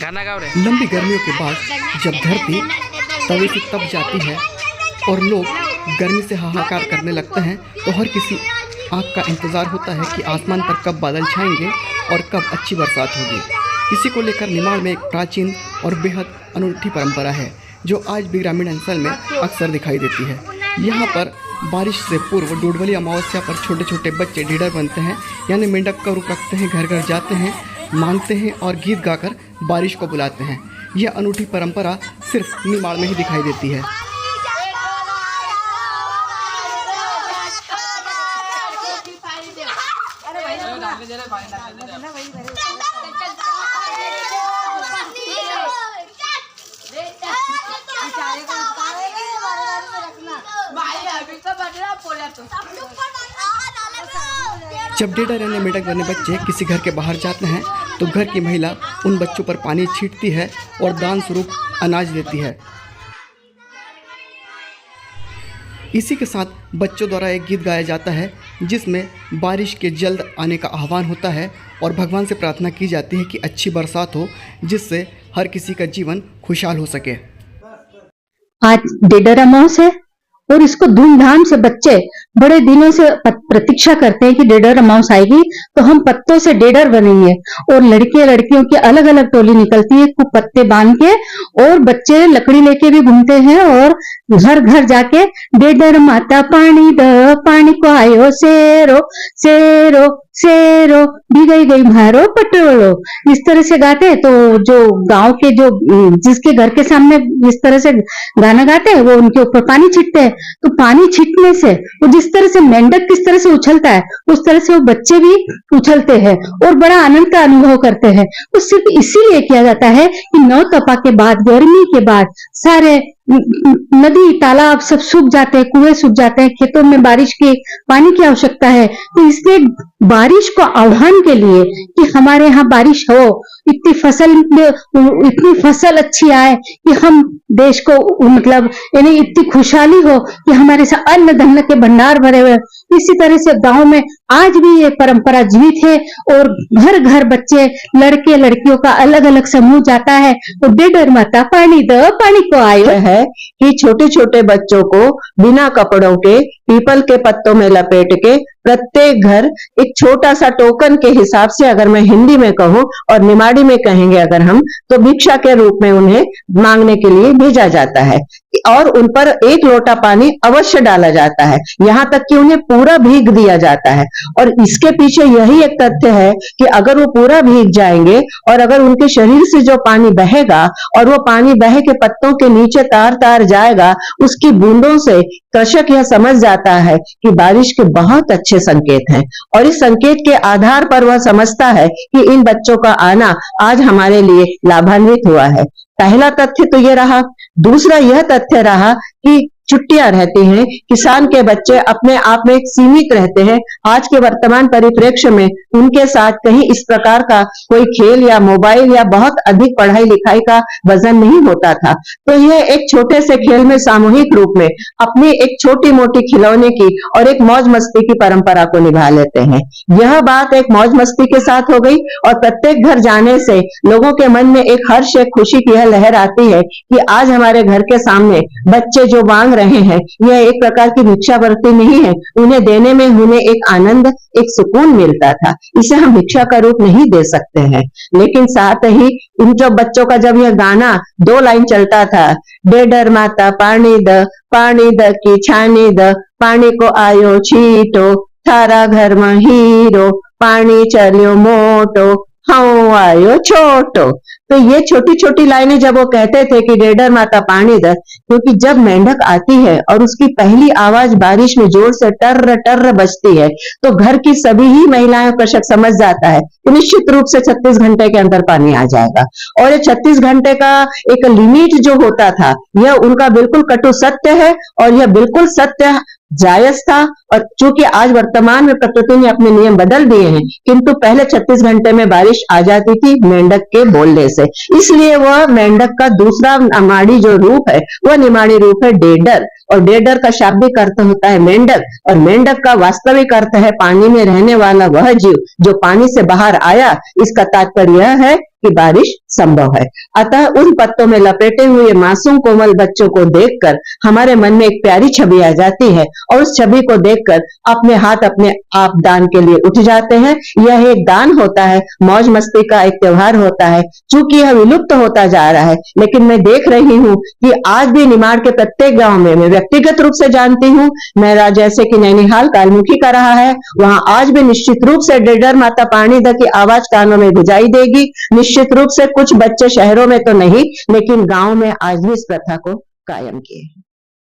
लंबी गर्मियों के बाद जब धरती तवे से तप जाती है और लोग गर्मी से हाहाकार करने लगते हैं तो हर किसी आग का इंतज़ार होता है कि आसमान पर कब बादल छाएंगे और कब अच्छी बरसात होगी। इसी को लेकर निमाड़ में एक प्राचीन और बेहद अनूठी परंपरा है जो आज भी ग्रामीण अंचल में अक्सर दिखाई देती है। यहाँ पर बारिश से पूर्व डोडवली अमावस्या पर छोटे छोटे बच्चे ढीडर बनते हैं, यानी मेंढक का रूप रखते हैं, घर घर जाते हैं, मांगते हैं और गीत गाकर बारिश को बुलाते हैं। यह अनूठी परंपरा सिर्फ निमाड़ में ही दिखाई देती है। जब ढीडर यानी मेंढक बने बच्चे किसी घर के बाहर जाते हैं तो घर की महिला उन बच्चों पर पानी छींटती है और दान स्वरूप अनाज देती है। इसी के साथ बच्चों द्वारा एक गीत गाया जाता है जिसमें बारिश के जल्द आने का आह्वान होता है और भगवान से प्रार्थना की जाती है कि अच्छी बरसात हो, जिससे हर किसी का जीवन खुशहाल हो सके। आज ढीडर अमावस्या है और इसको धूमधाम से बच्चे बड़े दिनों से प्रतीक्षा करते हैं कि ढीडर अमावस्या आएगी तो हम पत्तों से ढीडर बनेंगे। और लड़कियों की अलग अलग टोली निकलती है, खूब पत्ते बांध के, और बच्चे लकड़ी लेके भी घूमते हैं और घर घर जाके ढीडर माता पानी द पानी को आयो शेरो शेरो शेरो भी गई मारो पटोलो, इस तरह से गाते हैं। तो जो गांव के जो जिसके घर के सामने इस तरह से गाना गाते हैं वो उनके ऊपर पानी छींटते हैं। तो पानी छींटने से वो जिस तरह से मेंढक किस तरह से उछलता है उस तरह से वो बच्चे भी उछलते हैं और बड़ा आनंद का अनुभव करते हैं। वो सिर्फ इसीलिए किया जाता है कि नौ तपा के बाद, गर्मी के बाद सारे नदी तालाब सब सूख जाते हैं, कुएं सूख जाते हैं, खेतों में बारिश के पानी की आवश्यकता है। तो इसलिए बारिश को आह्वान के लिए कि हमारे यहाँ बारिश हो, इतनी फसल अच्छी आए कि हम देश को मतलब यानी इतनी खुशहाली हो कि हमारे से अन्न धन के भंडार भरे हुए। इसी तरह से गांव में आज भी ये परंपरा जीवित है और घर घर बच्चे लड़के लड़कियों का अलग अलग समूह जाता है तो ढीडर माता पानी द पानी को आयो है कि छोटे छोटे बच्चों को बिना कपड़ों के पीपल के पत्तों में लपेट के प्रत्येक घर एक छोटा सा टोकन के हिसाब से, अगर मैं हिंदी में कहूं और निमाड़ी में कहेंगे अगर हम, तो भिक्षा के रूप में उन्हें मांगने के लिए भेजा जाता है और उन पर एक लोटा पानी अवश्य डाला जाता है, यहाँ तक कि उन्हें पूरा भीग दिया जाता है। और इसके पीछे यही एक तथ्य है कि अगर वो पूरा भीग जाएंगे और अगर उनके शरीर से जो पानी बहेगा और वो पानी बह के पत्तों के नीचे तार तार जाएगा, उसकी बूंदों से कृषक यह समझ जाता है कि बारिश के बहुत अच्छे संकेत हैं और इस संकेत के आधार पर वह समझता है कि इन बच्चों का आना आज हमारे लिए लाभान्वित हुआ है। पहला तथ्य तो ये रहा। दूसरा यह तथ्य रहा कि छुट्टियां रहती हैं, किसान के बच्चे अपने आप में सीमित रहते हैं। आज के वर्तमान परिप्रेक्ष्य में उनके साथ कहीं इस प्रकार का कोई खेल या मोबाइल या बहुत अधिक पढ़ाई लिखाई का वजन नहीं होता था, तो यह एक छोटे से खेल में सामूहिक रूप में अपनी एक छोटी मोटी खिलौने की और एक मौज मस्ती की परंपरा को निभा लेते हैं। यह बात एक मौज मस्ती के साथ हो गई और प्रत्येक घर जाने से लोगों के मन में एक हर्ष, एक खुशी की यह लहर आती है कि आज हमारे घर के सामने बच्चे जो मांग रहे हैं यह एक प्रकार की भिक्षावृत्ति नहीं है, उन्हें देने में उन्हें एक आनंद, एक सुकून मिलता था। इसे हम भिक्षा का रूप नहीं दे सकते हैं। लेकिन साथ ही इन जो बच्चों का जब यह गाना 2 लाइन चलता था, ढीडर माता पानी द की छानी द, पानी को आयो छीटो, थारा घर में हीरो, पानी चलियो मोटो, हाँ आयो छोटो। तो ये छोटी छोटी लाइनें जब वो कहते थे कि ढीडर माता पानी द, क्योंकि जब मेंढक आती है और उसकी पहली आवाज बारिश में जोर से टर्र टर्र बजती है तो घर की सभी ही महिलाएं, कृषक समझ जाता है कि निश्चित रूप से 36 घंटे के अंदर पानी आ जाएगा। और ये 36 घंटे का एक लिमिट जो होता था यह उनका बिल्कुल कटु सत्य है और यह बिल्कुल सत्य जायज था। और चूंकि आज वर्तमान में प्रकृति ने अपने नियम बदल दिए हैं, किंतु पहले 36 घंटे में बारिश आ जाती थी मेंढक के बोलने से, इसलिए वह मेंढक का दूसरा निमाड़ी जो रूप है वह निमाड़ी रूप है ढीडर। और ढीडर का शाब्दिक अर्थ होता है मेंढक और मेंढक का वास्तविक अर्थ है पानी में रहने वाला वह जीव जो पानी से बाहर आया। इसका तात्पर्य यह है कि बारिश संभव है। अतः उन पत्तों में लपेटे हुए मासूम कोमल बच्चों को देखकर हमारे मन में एक प्यारी छवि आ जाती है और उस छवि को देखकर अपने हाथ अपने आप दान के लिए उठ जाते हैं। यह एक दान होता है, मौज मस्ती का एक त्योहार होता है। चूंकि यह विलुप्त होता जा रहा है, लेकिन मैं देख रही हूँ कि आज भी निमाड़ के प्रत्येक गांव में, मैं व्यक्तिगत रूप से जानती हूँ, मेरा जैसे कि नैनीहाल कालमुखी का रहा है, वहां आज भी निश्चित रूप से डेडर माता पाणीदा की आवाज कानों में गुंजाई देगी। निश्चित रूप से कुछ बच्चे शहरों में तो नहीं, लेकिन गांव में आज भी इस प्रथा को कायम किए हैं।